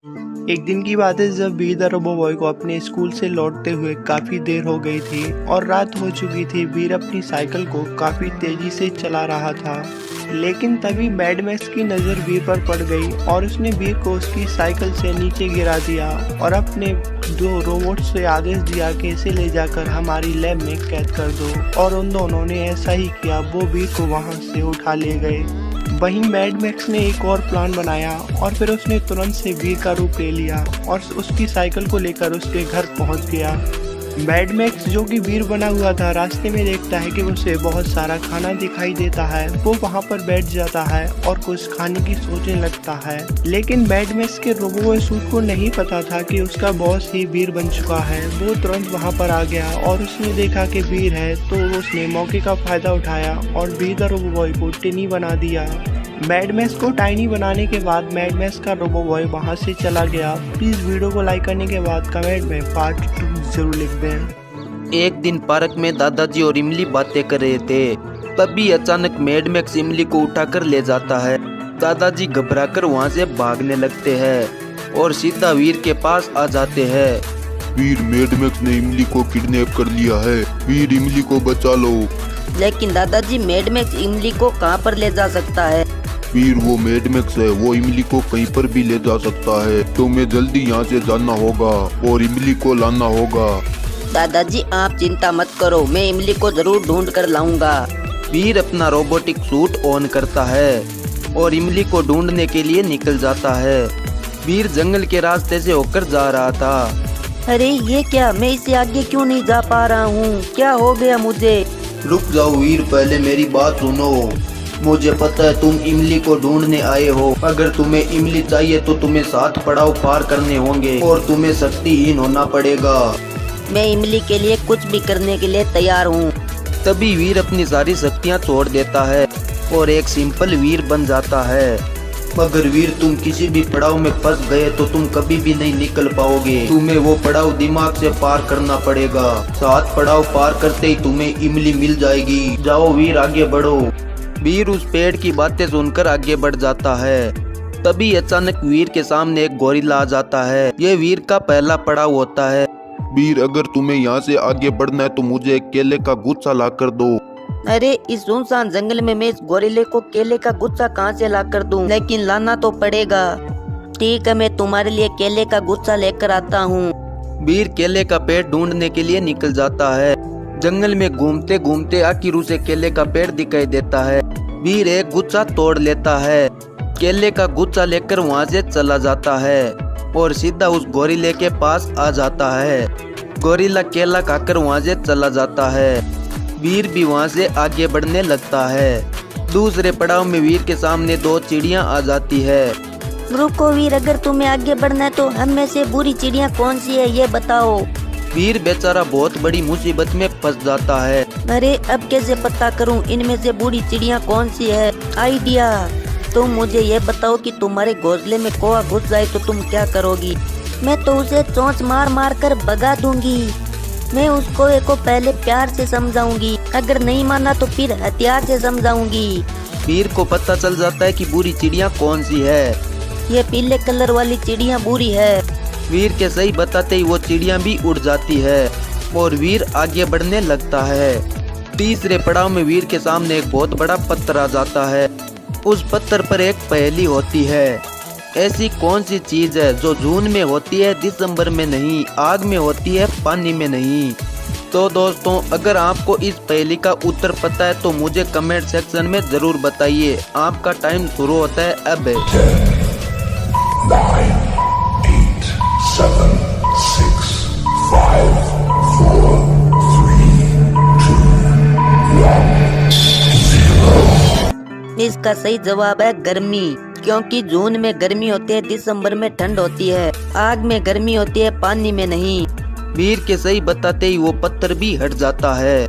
एक दिन की बात है जब वीर द रोबो बॉय को अपने स्कूल से लौटते हुए काफी देर हो गई थी और रात हो चुकी थी। वीर अपनी साइकिल को काफी तेजी से चला रहा था, लेकिन तभी मैड मैक्स की नजर वीर पर पड़ गई और उसने वीर को उसकी साइकिल से नीचे गिरा दिया और अपने दो रोबोट से आदेश दिया कि इसे ले जाकर हमारी लैब में कैद कर दो। और उन दोनों ने ऐसा ही किया, वो वीर को वहां से उठा ले गए। वहीं मैड मैक्स ने एक और प्लान बनाया और फिर उसने तुरंत से वीर का रूप ले लिया और उसकी साइकिल को लेकर उसके घर पहुंच गया। मैड मैक्स जो कि वीर बना हुआ था, रास्ते में देखता है कि उसे बहुत सारा खाना दिखाई देता है। वो वहां पर बैठ जाता है और कुछ खाने की सोचने लगता है, लेकिन मैड मैक्स के रोबो सूट को नहीं पता था कि उसका बॉस ही वीर बन चुका है। वो तुरंत वहां पर आ गया और उसने देखा कि वीर है, तो उसने मौके का फायदा उठाया और वीर द रोबो बॉय को टिनी बना दिया। मैड मैक्स को टाइनी बनाने के बाद मैड मैक्स का रोबो बॉय वहां से चला गया। प्लीज वीडियो को लाइक करने के बाद कमेंट में पार्ट 2 जरूर लिख दें। एक दिन पार्क में दादाजी और इमली बातें कर रहे थे। तभी अचानक मैड मैक्स इमली को उठाकर ले जाता है। दादाजी घबराकर वहां से भागने लगते हैं और सीधा वीर के पास आ जाते हैं। वीर, मैड मैक्स ने इमली को किडनैप कर लिया है। वीर, इमली को बचा लो। लेकिन दादाजी, मैड मैक्स इमली को कहां पर ले जा सकता है? वीर, वो मैड मैक्स है, वो इमली को कहीं पर भी ले जा सकता है। तुम्हें जल्दी यहाँ से जाना होगा और इमली को लाना होगा। दादाजी, आप चिंता मत करो, मैं इमली को जरूर ढूंढ कर लाऊंगा। वीर अपना रोबोटिक सूट ऑन करता है और इमली को ढूंढने के लिए निकल जाता है। वीर जंगल के रास्ते से होकर जा रहा था। अरे ये क्या, मैं इससे आगे क्यों नहीं जा पा रहा हूँ? क्या हो गया मुझे? रुक जाओ वीर, पहले मेरी बात सुनो। मुझे पता है तुम इमली को ढूंढने आए हो। अगर तुम्हें इमली चाहिए तो तुम्हें 7 पड़ाव पार करने होंगे और तुम्हें शक्तिहीन होना पड़ेगा। मैं इमली के लिए कुछ भी करने के लिए तैयार हूँ। तभी वीर अपनी सारी शक्तियाँ छोड़ देता है और एक सिंपल वीर बन जाता है। मगर वीर, तुम किसी भी पड़ाव में फंस गए तो तुम कभी भी नहीं निकल पाओगे। तुम्हें वो पड़ाव दिमाग से पार करना पड़ेगा। 7 पड़ाव पार करते ही तुम्हें इमली मिल जाएगी। जाओ वीर, आगे बढ़ो। वीर उस पेड़ की बातें सुनकर आगे बढ़ जाता है। तभी अचानक वीर के सामने एक गोरिल्ला आ जाता है। ये वीर का पहला पड़ाव होता है। वीर, अगर तुम्हें यहाँ से आगे बढ़ना है तो मुझे एक केले का गुच्छा ला कर दो। अरे इस सुनसान जंगल में मैं इस गोरिल्ले को केले का गुच्छा कहाँ से ला कर दूँ? लेकिन लाना तो पड़ेगा। ठीक है, मैं तुम्हारे लिए केले का गुच्छा लेकर आता हूँ। वीर केले का पेड़ ढूंढने के लिए निकल जाता है। जंगल में घूमते घूमते आखिर उसे केले का पेड़ दिखाई देता है। वीर एक गुच्छा तोड़ लेता है। केले का गुच्छा लेकर वहां से चला जाता है और सीधा उस गोरिल्ले के पास आ जाता है। गोरिल्ला केला खाकर वहां से चला जाता है। वीर भी वहां से आगे बढ़ने लगता है। दूसरे पड़ाव में वीर के सामने 2 चिड़ियां आ जाती है। रुको वीर, अगर तुम्हें आगे बढ़ना है तो हम में से बुरी चिड़िया कौन सी है, ये बताओ। वीर बेचारा बहुत बड़ी मुसीबत में फंस जाता है। अरे अब कैसे पता करूं इनमें से बुरी चिड़िया कौन सी है? आइडिया, तुम मुझे ये बताओ कि तुम्हारे घोंसले में कौवा घुस जाए तो तुम क्या करोगी? मैं तो उसे चोंच मार मार कर भगा दूंगी। मैं उस कौवे को पहले प्यार से समझाऊंगी, अगर नहीं माना तो फिर हथियार से समझाऊंगी। वीर को पता चल जाता है कि बुरी चिड़िया कौन सी है। ये पीले कलर वाली चिड़िया बुरी है। वीर के सही बताते ही वो चिड़िया भी उड़ जाती है और वीर आगे बढ़ने लगता है। तीसरे पड़ाव में वीर के सामने एक बहुत बड़ा पत्थर आ जाता है। उस पत्थर पर एक पहेली होती है। ऐसी कौन सी चीज है जो जून में होती है दिसंबर में नहीं, आग में होती है पानी में नहीं? तो दोस्तों, अगर आपको इस पहेली का उत्तर पता है तो मुझे कमेंट सेक्शन में जरूर बताइए। आपका टाइम शुरू होता है अब। 9, 8, 7, 6, 5, 4, 3, 2, 1, 0। इसका सही जवाब है गर्मी, क्योंकि जून में गर्मी होती है, दिसंबर में ठंड होती है, आग में गर्मी होती है, पानी में नहीं। वीर के सही बताते ही वो पत्थर भी हट जाता है।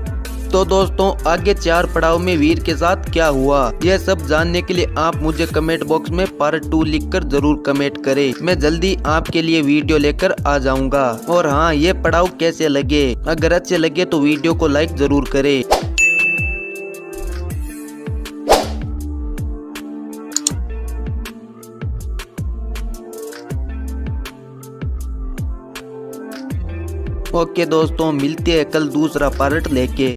तो दोस्तों, आगे 4 पड़ाव में वीर के साथ क्या हुआ, यह सब जानने के लिए आप मुझे कमेंट बॉक्स में पार्ट 2 लिखकर जरूर कमेंट करें। मैं जल्दी आपके लिए वीडियो लेकर आ जाऊंगा। और हाँ, ये पड़ाव कैसे लगे, अगर अच्छे लगे तो वीडियो को लाइक जरूर करें। ओके दोस्तों, मिलते हैं कल दूसरा पार्ट लेके।